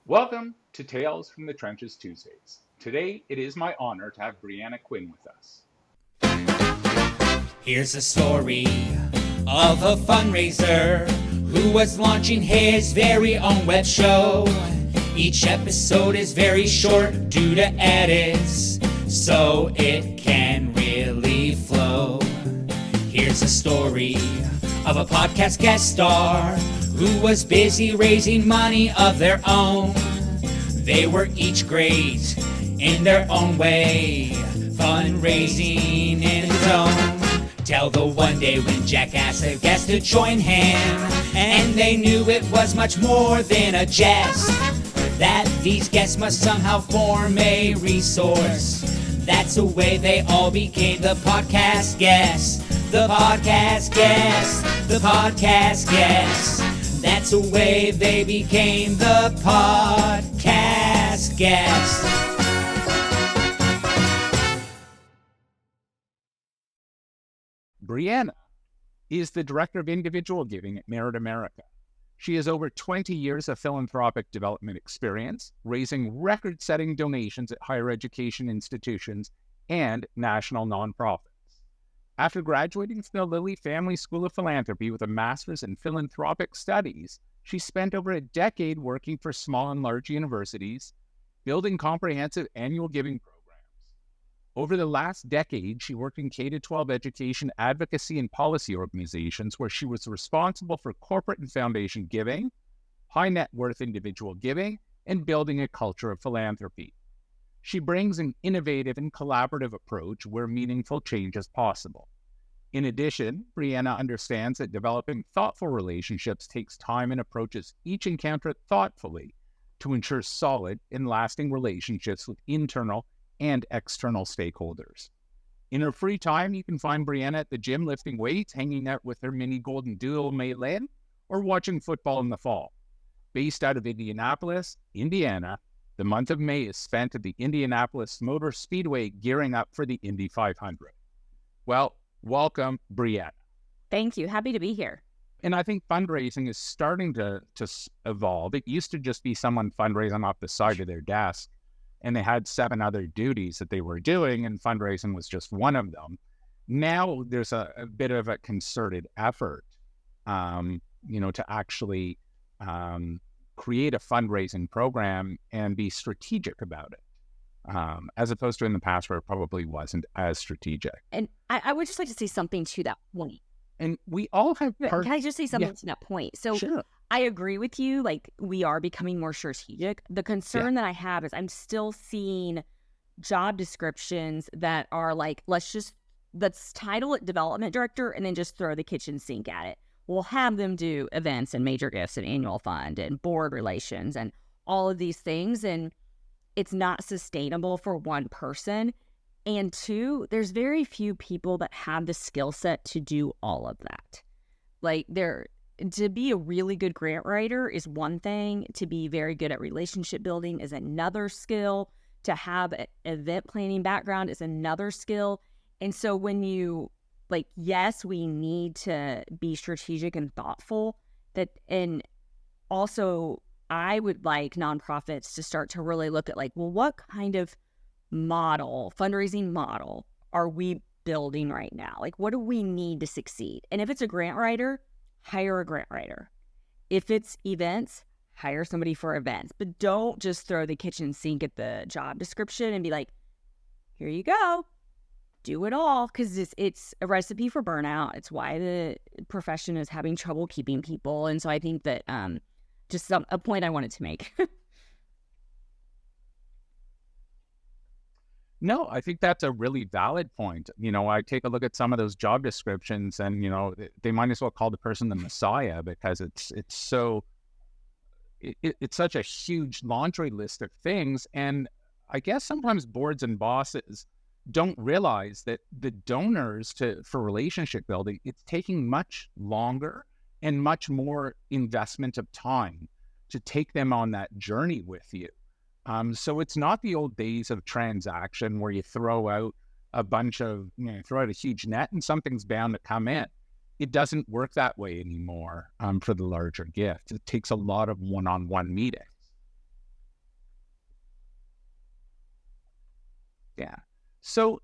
Welcome to Tales from the Trenches Tuesdays. Today, it is my honor to have Brieanna Quinn with us. Here's a story of a fundraiser who was launching his very own web show. Each episode is very short due to edits, so it can really flow. Here's a story of a podcast guest star who was busy raising money of their own. They were each great in their own way, fundraising in its own. Till the one day when Jack asked a guest to join him, and they knew it was much more than a jest, that these guests must somehow form a resource. That's the way they all became the podcast guests. The podcast guests, the podcast guests. That's the way they became the podcast guests. Brieanna is the Director of Individual Giving at Merit America. She has over 20 years of philanthropic development experience, raising record-setting donations at higher education institutions and national nonprofits. After graduating from the Lilly Family School of Philanthropy with a master's in philanthropic studies, she spent over a decade working for small and large universities, building comprehensive annual giving programs. Over the last decade, she worked in K-12 education advocacy and policy organizations where she was responsible for corporate and foundation giving, high net worth individual giving, and building a culture of philanthropy. She brings an innovative and collaborative approach where meaningful change is possible. In addition, Brieanna understands that developing thoughtful relationships takes time and approaches each encounter thoughtfully to ensure solid and lasting relationships with internal and external stakeholders. In her free time, you can find Brieanna at the gym lifting weights, hanging out with her mini goldendoodle Maelyn, or watching football in the fall. Based out of Indianapolis, Indiana, the month of May is spent at the Indianapolis Motor Speedway gearing up for the Indy 500. Well, welcome, Brieanna. Thank you. Happy to be here. And I think fundraising is starting to evolve. It used to just be someone fundraising off the side of their desk, and they had 7 other duties that they were doing, and fundraising was just one of them. Now there's a bit of a concerted effort, to actually create a fundraising program and be strategic about it, as opposed to in the past where it probably wasn't as strategic. And I would just like to say something to that point. And we all have Can I just say something to that point? So Sure. I agree with you. Like, we are becoming more strategic. The concern that I have is I'm still seeing job descriptions that are like, let's title it development director and then just throw the kitchen sink at it. We'll have them do events and major gifts and annual fund and board relations and all of these things. And it's not sustainable for one person. And 2, there's very few people that have the skill set to do all of that. Like, to be a really good grant writer is one thing. To be very good at relationship building is another skill. To have an event planning background is another skill. And so when you, yes, we need to be strategic and thoughtful. And also, I would like nonprofits to start to really look at what kind of fundraising model are we building right now? What do we need to succeed? And if it's a grant writer, hire a grant writer. If it's events, hire somebody for events. But don't just throw the kitchen sink at the job description and be like, here you go. Do it all, because it's a recipe for burnout. It's why the profession is having trouble keeping people. And so I think that just a point I wanted to make. No, I think that's a really valid point. I take a look at some of those job descriptions and, they might as well call the person the Messiah because it's such a huge laundry list of things. And I guess sometimes boards and bosses don't realize that the donors for relationship building, it's taking much longer and much more investment of time to take them on that journey with you. So it's not the old days of transaction where you throw out throw out a huge net and something's bound to come in. It doesn't work that way anymore for the larger gift. It takes a lot of one-on-one meetings. Yeah. So,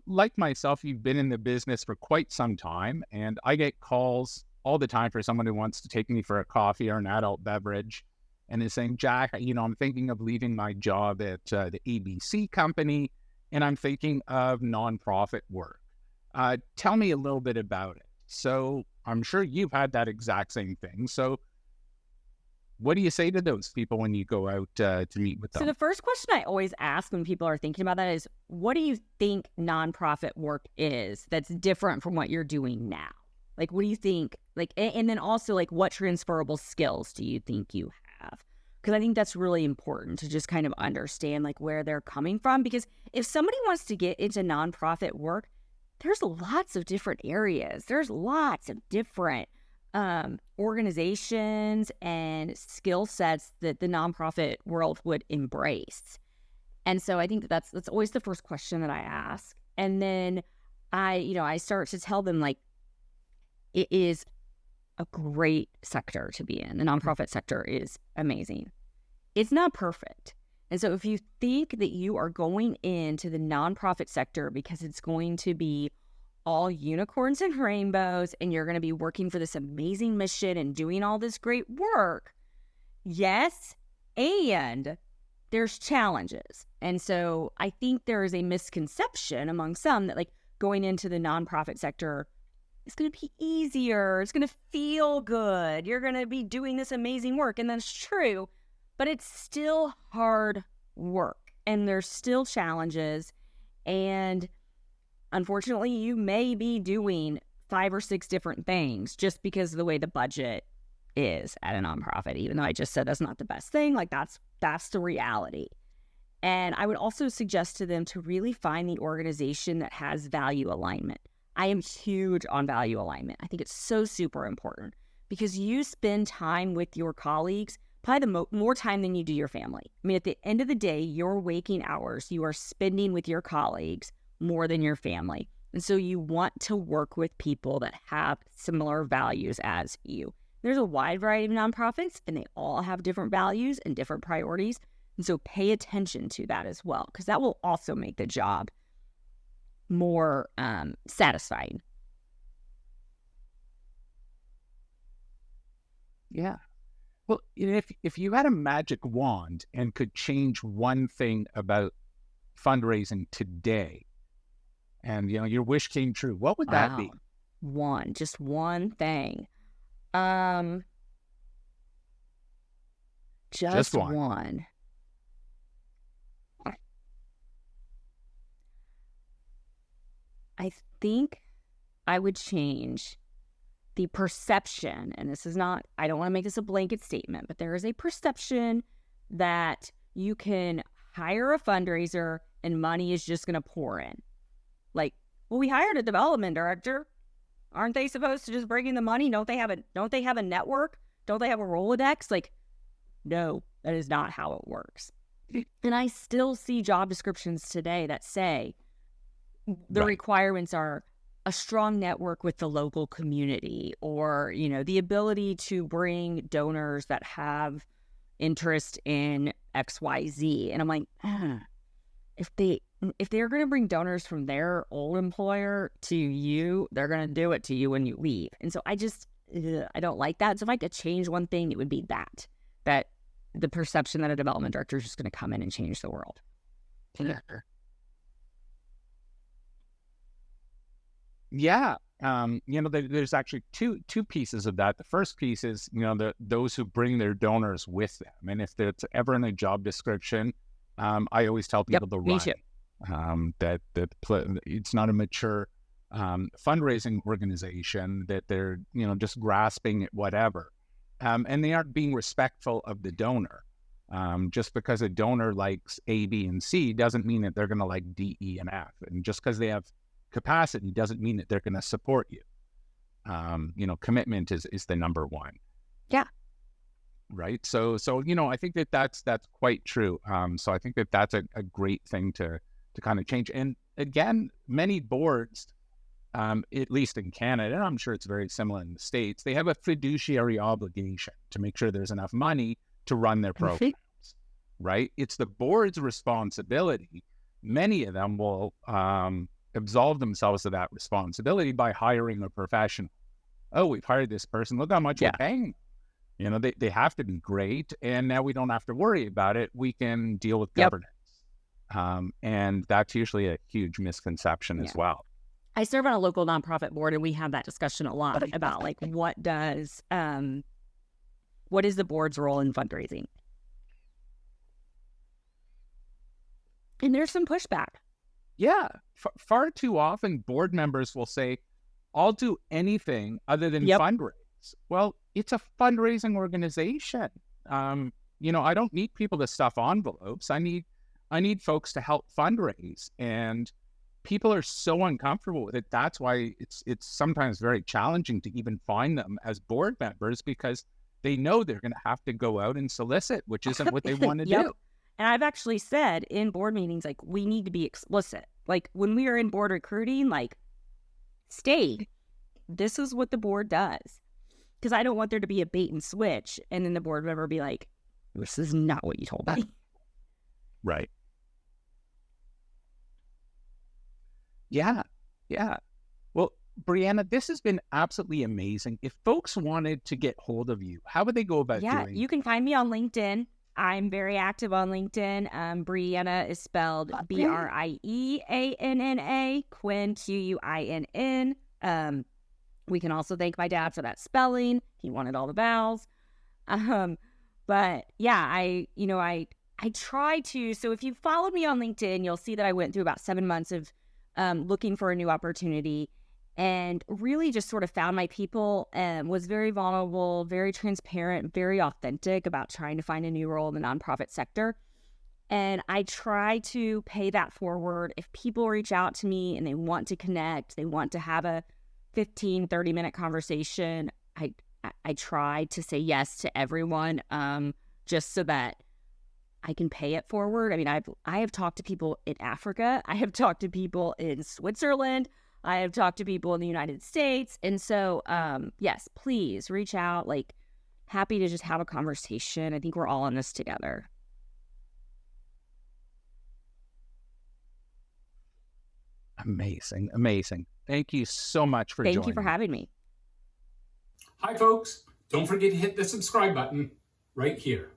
like myself, you've been in the business for quite some time, and I get calls all the time for someone who wants to take me for a coffee or an adult beverage and is saying, Jack, I'm thinking of leaving my job at the ABC company, and I'm thinking of nonprofit work. Tell me a little bit about it. So I'm sure you've had that exact same thing. So what do you say to those people when you go out to meet with them? So the first question I always ask when people are thinking about that is, what do you think nonprofit work is that's different from what you're doing now? Like, what do you think? Like, and then also, like, what transferable skills do you think you have? Because I think that's really important to just kind of understand, like, where they're coming from. Because if somebody wants to get into nonprofit work, there's lots of different areas. There's lots of different organizations and skill sets that the nonprofit world would embrace. And so I think that's always the first question that I ask. And then I start to tell them, like, it is a great sector to be in. The nonprofit sector is amazing. It's not perfect. And so if you think that you are going into the nonprofit sector because it's going to be all unicorns and rainbows and you're going to be working for this amazing mission and doing all this great work, yes, and there's challenges. And so I think there is a misconception among some that, like, going into the nonprofit sector is going to be easier. It's going to feel good. You're going to be doing this amazing work. And that's true, but it's still hard work and there's still challenges. And unfortunately, you may be doing 5 or 6 different things just because of the way the budget is at a nonprofit, even though I just said that's not the best thing. Like, that's the reality. And I would also suggest to them to really find the organization that has value alignment. I am huge on value alignment. I think it's so super important because you spend time with your colleagues, probably the more time than you do your family. I mean, at the end of the day, your waking hours, you are spending with your colleagues more than your family. And so you want to work with people that have similar values as you. There's a wide variety of nonprofits and they all have different values and different priorities. And so pay attention to that as well, because that will also make the job more satisfying. Yeah. Well, if you had a magic wand and could change one thing about fundraising today, and your wish came true, what would that be? Just one thing. Just one. I think I would change the perception, and this is not, I don't want to make this a blanket statement, but there is a perception that you can hire a fundraiser and money is just going to pour in. Like, well, we hired a development director. Aren't they supposed to just bring in the money? Don't they have a network? Don't they have a Rolodex? Like, no, that is not how it works. And I still see job descriptions today that say the requirements are a strong network with the local community, or, the ability to bring donors that have interest in XYZ. And I'm like, if they're going to bring donors from their old employer to you, they're going to do it to you when you leave. And so I don't like that. So if I could change one thing, it would be that the perception that a development director is just going to come in and change the world. Yeah. There's actually two pieces of that. The first piece is, those who bring their donors with them. And if it's ever in a job description, I always tell people to run. That it's not a mature fundraising organization, that they're, just grasping at whatever. And they aren't being respectful of the donor. Just because a donor likes A, B, and C doesn't mean that they're going to like D, E, and F. And just because they have capacity doesn't mean that they're going to support you. Commitment is the number one. Yeah. Right. So I think that's quite true. So I think that's a great thing to kind of change. And again, many boards, at least in Canada, I'm sure it's very similar in the States, they have a fiduciary obligation to make sure there's enough money to run their programs. Right. It's the board's responsibility many of them will absolve themselves of that responsibility by hiring a professional. Oh, we've hired this person. Look how much we're paying. You know, they have to be great. And now we don't have to worry about it. We can deal with governance. And that's usually a huge misconception as well. I serve on a local nonprofit board, and we have that discussion a lot about like what is the board's role in fundraising? And there's some pushback. Yeah. Far too often, board members will say, I'll do anything other than fundraise. Well, it's a fundraising organization. You know, I don't need people to stuff envelopes. I need folks to help fundraise. And people are so uncomfortable with it. That's why it's sometimes very challenging to even find them as board members, because they know they're going to have to go out and solicit, which isn't what they want to do. And I've actually said in board meetings, like, we need to be explicit. Like, when we are in board recruiting, like, state, this is what the board does. Because I don't want there to be a bait and switch, and then the board member be like, this is not what you told me. Right. Yeah. Well, Brieanna, this has been absolutely amazing. If folks wanted to get hold of you, how would they go about doing it? You can find me on LinkedIn. I'm very active on LinkedIn. Brieanna is spelled Brieanna, Quinn, Quinn. We can also thank my dad for that spelling. He wanted all the vowels. But yeah, I try to. So if you followed me on LinkedIn, you'll see that I went through about 7 months of looking for a new opportunity, and really just sort of found my people, and was very vulnerable, very transparent, very authentic about trying to find a new role in the nonprofit sector. And I try to pay that forward. If people reach out to me and they want to connect, they want to have a 15, 30-minute conversation, I try to say yes to everyone, just so that I can pay it forward. I mean, I have talked to people in Africa. I have talked to people in Switzerland. I have talked to people in the United States. And so, yes, please reach out. Like, happy to just have a conversation. I think we're all in this together. Amazing. Thank you so much for joining. Thank you for having me. Hi, folks. Don't forget to hit the subscribe button right here.